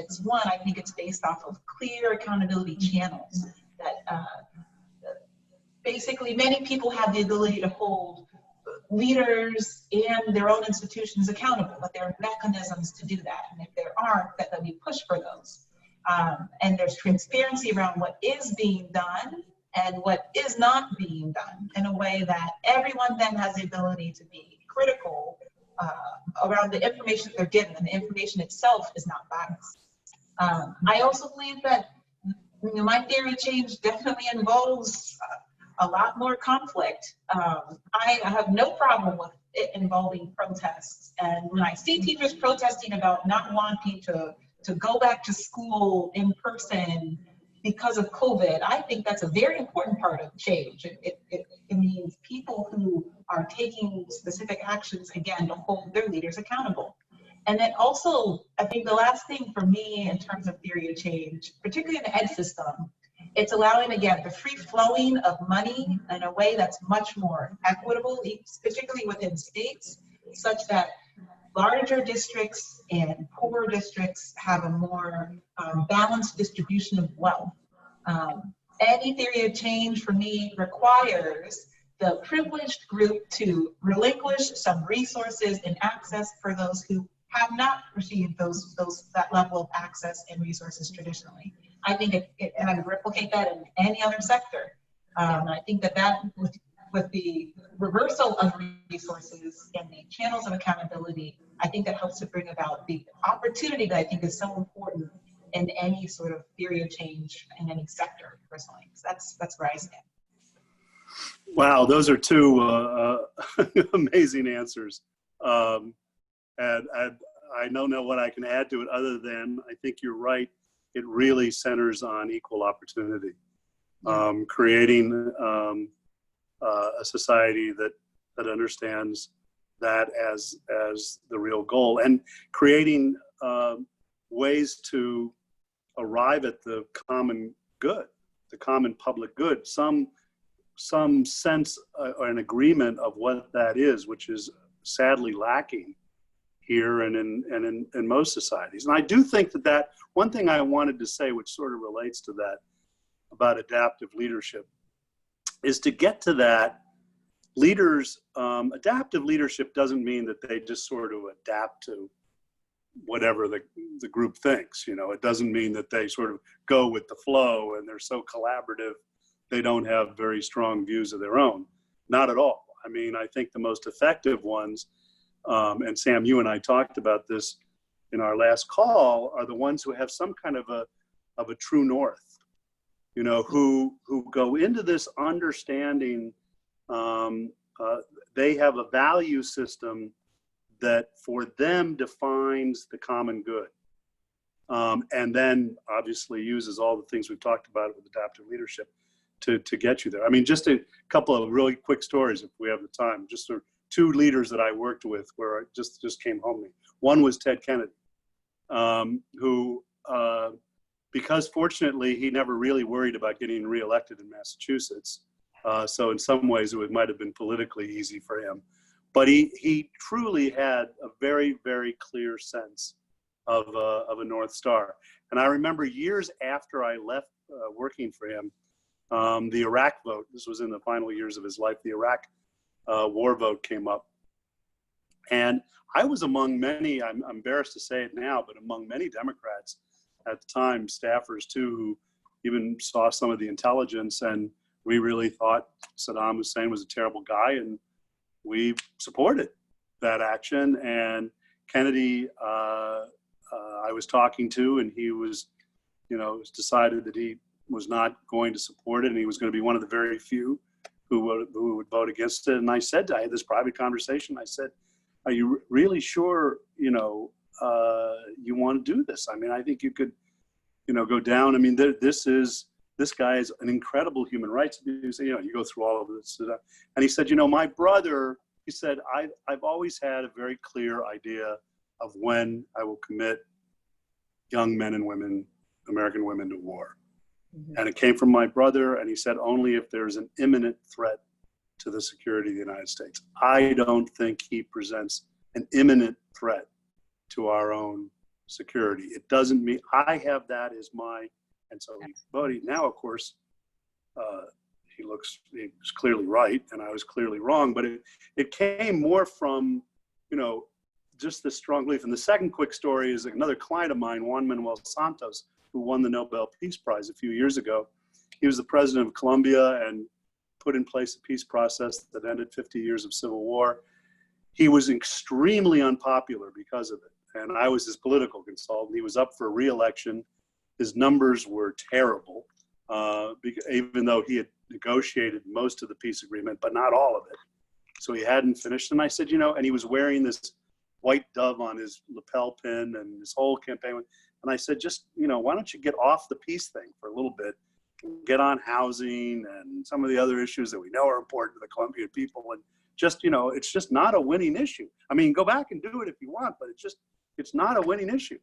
I think it's based off of clear accountability channels that basically many people have the ability to hold leaders and their own institutions accountable, but there are mechanisms to do that. And if there aren't, that we push for those. And there's transparency around what is being done and what is not being done, in a way that everyone then has the ability to be critical around the information they're given, and the information itself is not biased. I also believe that my theory of change definitely involves a lot more conflict. I have no problem with it involving protests. And when I see teachers protesting about not wanting to go back to school in person because of COVID, I think that's a very important part of change. It means people who are taking specific actions, again, to hold their leaders accountable. And then also, I think the last thing for me in terms of theory of change, particularly in the ed system, it's allowing, again, the free flowing of money in a way that's much more equitable, particularly within states, such that larger districts and poorer districts have a more balanced distribution of wealth. Any theory of change for me requires the privileged group to relinquish some resources and access for those who have not received that level of access and resources traditionally. I think and I would replicate that in any other sector. I think that with the reversal of resources and the channels of accountability, I think that helps to bring about the opportunity that I think is so important in any sort of theory of change in any sector, personally. So that's where I stand. Wow, those are two amazing answers. And I don't know what I can add to it other than I think you're right. It really centers on equal opportunity, creating a society that understands that as the real goal, and creating ways to arrive at the common good, the common public good, some sense or an agreement of what that is, which is sadly lacking here and in most societies. And I do think that one thing I wanted to say, which sort of relates to that about adaptive leadership, is to get to that, leaders, adaptive leadership doesn't mean that they just sort of adapt to whatever the group thinks. You know, it doesn't mean that they sort of go with the flow and they're so collaborative they don't have very strong views of their own. Not at all. I mean, I think the most effective ones, and Sam, you and I talked about this in our last call, are the ones who have some kind of a true north, you know, who go into this understanding they have a value system that for them defines the common good. And then obviously uses all the things we've talked about with adaptive leadership to get you there. I mean, just a couple of really quick stories if we have the time. Just two leaders that I worked with where I just came home to me. One was Ted Kennedy, who, because fortunately he never really worried about getting reelected in Massachusetts. So in some ways it might have been politically easy for him. But he truly had a very, very clear sense of a North Star. And I remember years after I left working for him, the Iraq vote, this was in the final years of his life, the Iraq war vote came up. And I was among many, I'm embarrassed to say it now, but among many Democrats at the time, staffers too, who even saw some of the intelligence, and we really thought Saddam Hussein was a terrible guy, and we supported that action. And Kennedy, I was talking to, and he was, you know, it was decided that he was not going to support it, and he was going to be one of the very few who would vote against it. And I said, I had this private conversation. I said, "Are you really sure, you know, you want to do this? I mean, I think you could, you know, go down. I mean, this guy is an incredible human rights abuser. You know, you go through all of this." And he said, "You know, my brother," he said, I've always had a very clear idea of when I will commit young men and women, American women, to war. Mm-hmm. And it came from my brother, and he said, only if there's an imminent threat to the security of the United States. I don't think he presents an imminent threat to our own security. It doesn't mean I have that as my," and so he voted. Now, of course, he was clearly right, and I was clearly wrong, but it came more from, you know, just this strong belief. And the second quick story is another client of mine, Juan Manuel Santos, who won the Nobel Peace Prize a few years ago. He was the president of Colombia and put in place a peace process that ended 50 years of civil war. He was extremely unpopular because of it, and I was his political consultant. He was up for re-election. His numbers were terrible, even though he had negotiated most of the peace agreement, but not all of it. So he hadn't finished. And I said, you know, and he was wearing this white dove on his lapel pin and his whole campaign. And I said, just, you know, why don't you get off the peace thing for a little bit, get on housing and some of the other issues that we know are important to the Colombian people. And just, you know, it's just not a winning issue. I mean, go back and do it if you want, but it's not a winning issue.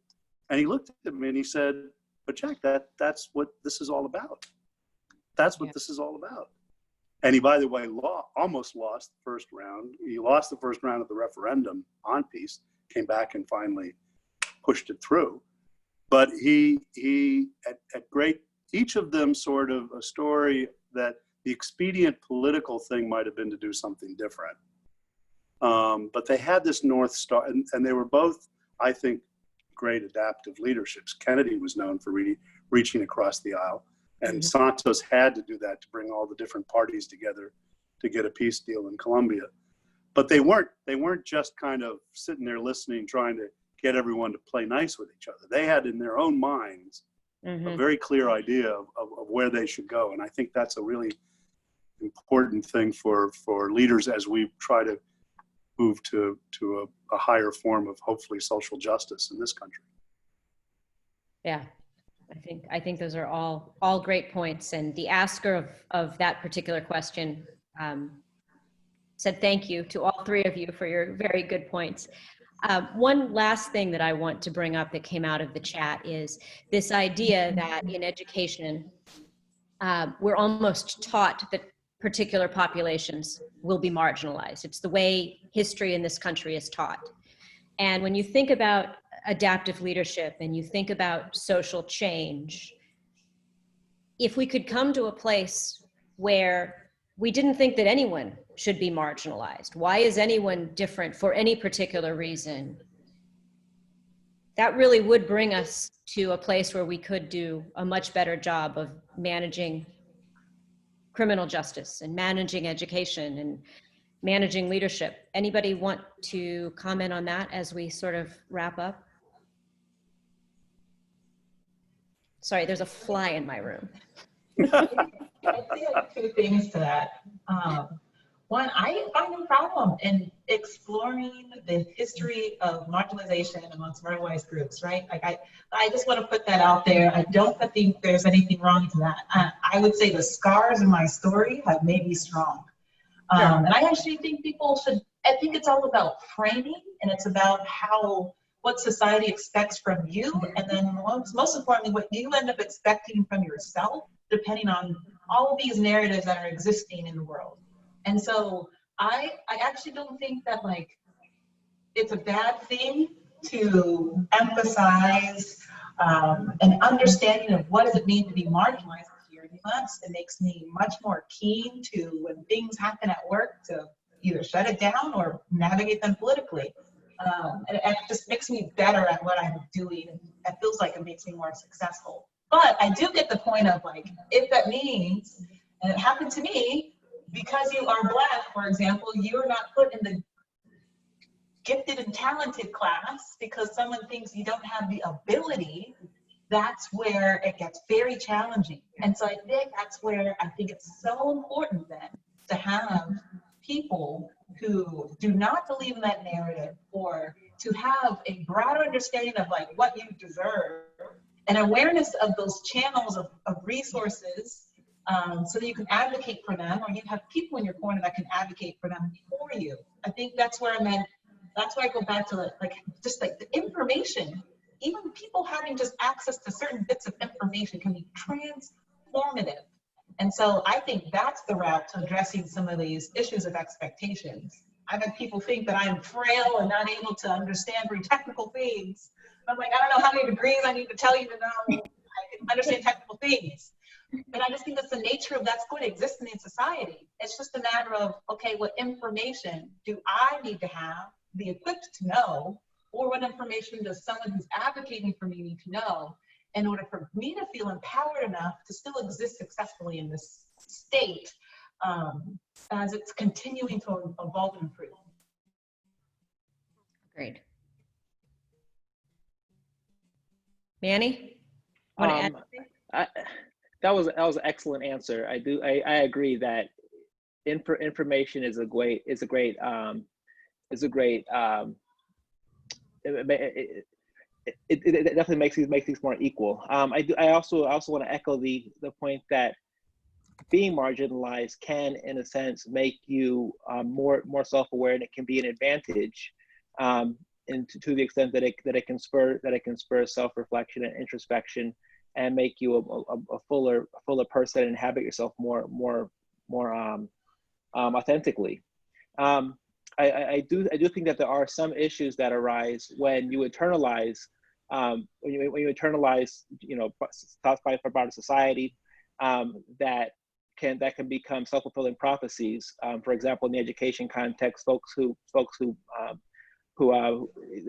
And he looked at me and he said, but Jack, that's what this is all about. That's what this is all about. And he, by the way, almost lost the first round. He lost the first round of the referendum on peace, came back and finally pushed it through. But he at great, each of them sort of a story that the expedient political thing might have been to do something different. But they had this North Star, and they were both, I think, great adaptive leaderships. Kennedy was known for reaching across the aisle. And Santos had to do that to bring all the different parties together to get a peace deal in Colombia. But they weren't just kind of sitting there listening, trying to get everyone to play nice with each other. They had in their own minds a very clear idea of where they should go. And I think that's a really important thing for leaders as we try to move to a higher form of hopefully social justice in this country. Yeah. I think those are all great points. And the asker of that particular question said thank you to all three of you for your very good points. One last thing that I want to bring up that came out of the chat is this idea that in education, we're almost taught that particular populations will be marginalized. It's the way history in this country is taught. And when you think about adaptive leadership and you think about social change, if we could come to a place where we didn't think that anyone should be marginalized, why is anyone different for any particular reason? that really would bring us to a place where we could do a much better job of managing criminal justice and managing education and managing leadership. Anybody want to comment on that as we sort of wrap up? Sorry, there's a fly in my room. I'd say like two things to that. One, I find no problem in exploring the history of marginalization amongst marginalized groups, right? Like I just want to put that out there. I don't think there's anything wrong with that. I would say the scars in my story have made me strong. And I actually think people should, I think it's all about framing, and it's about what society expects from you, and then most importantly, what you end up expecting from yourself, depending on all of these narratives that are existing in the world. And so I actually don't think that like it's a bad thing to emphasize an understanding of what does it mean to be marginalized here in the US. It makes me much more keen to, when things happen at work, to either shut it down or navigate them politically. And it just makes me better at what I'm doing, and it feels like it makes me more successful. But I do get the point of like, if that means, and it happened to me, because you are Black, for example, you're not put in the gifted and talented class because someone thinks you don't have the ability. That's where it gets very challenging. And so I think that's where I think it's so important then to have people who do not believe in that narrative, or to have a broader understanding of like what you deserve, and awareness of those channels of resources, so that you can advocate for them, or you have people in your corner that can advocate for them for you. I think that's where I meant, that's why I go back to like just like the information, even people having just access to certain bits of information can be transformative. And so I think that's the route to addressing some of these issues of expectations. I've had people think that I'm frail and not able to understand very technical things. I'm like, I don't know how many degrees I need to tell you to know I can understand technical things. But I just think that's the nature of that's going to exist in society. It's just a matter of, okay, what information do I need to have, be equipped to know, or what information does someone who's advocating for me need to know in order for me to feel empowered enough to still exist successfully in this state as it's continuing to evolve and improve. Great. Manny, want to add anything? That was an excellent answer. I agree that information is a great it definitely makes things more equal. I also want to echo the point that being marginalized can, in a sense, make you more self-aware, and it can be an advantage, and to the extent that it can spur self-reflection and introspection, and make you a fuller person and inhabit yourself more authentically. I do think that there are some issues that arise when you internalize thoughts by broader society that can become self-fulfilling prophecies. For example, in the education context, folks who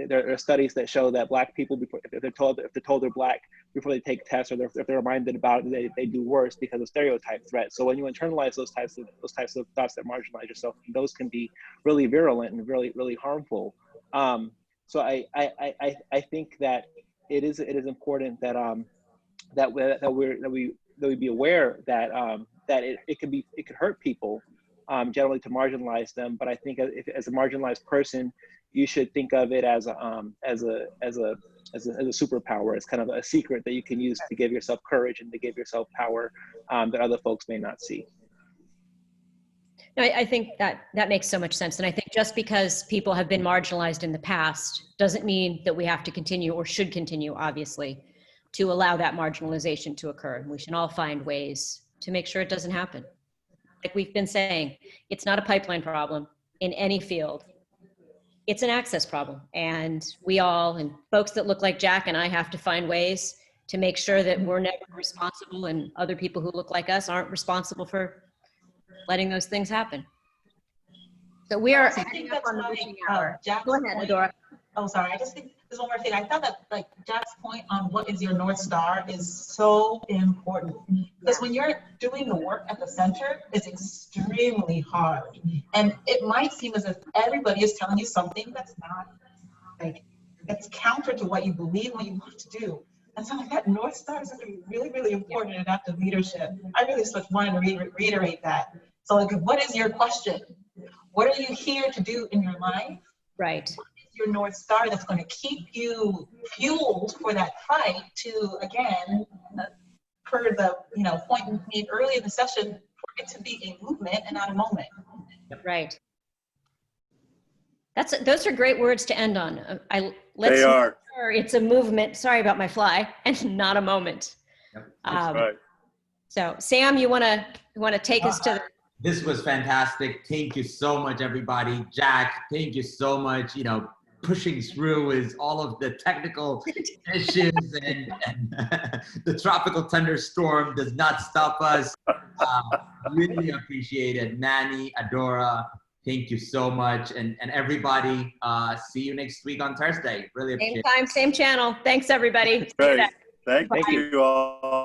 there are studies that show that Black people, if they're told they're Black before they take tests, or if they're reminded about it, they do worse because of stereotype threats. So when you internalize those types of thoughts that marginalize yourself, those can be really virulent and really harmful. So I think that it is important that we be aware that it could hurt people, generally, to marginalize them. But I think as a marginalized person, you should think of it as a superpower, as kind of a secret that you can use to give yourself courage and to give yourself power that other folks may not see. No, I think that makes so much sense. And I think just because people have been marginalized in the past doesn't mean that we have to continue, or should continue, obviously, to allow that marginalization to occur. And we should all find ways to make sure it doesn't happen. Like we've been saying, it's not a pipeline problem in any field. It's an access problem. And we all, and folks that look like Jack and I, have to find ways to make sure that we're never responsible, and other people who look like us aren't responsible for letting those things happen. So we are heading up on the witching hour. Go ahead, Adora. Oh, sorry. I just think there's one more thing. I thought that like Jack's point on what is your North Star is so important, because when you're doing the work at the center, it's extremely hard. And it might seem as if everybody is telling you something that's not like, that's counter to what you believe, what you want to do. And so like that North Star is something really, really important in adaptive leadership. I really just wanted to reiterate that. So like, what is your question? What are you here to do in your life? Right. What is your North Star that's going to keep you fueled for that fight to, again, per the point we made earlier in the session, for it to be a movement and not a moment. Right. Those are great words to end on. They are. It's a movement. Sorry about my fly, and not a moment. Yep. That's right. So, Sam, you want to take us to? This was fantastic. Thank you so much, everybody. Jack, thank you so much. Pushing through is all of the technical issues, and the tropical thunderstorm does not stop us. Really appreciate it. Manny, Adora, thank you so much. And everybody, see you next week on Thursday. Really appreciate it. Same time, same channel. Thanks, everybody. Great. Thank you all.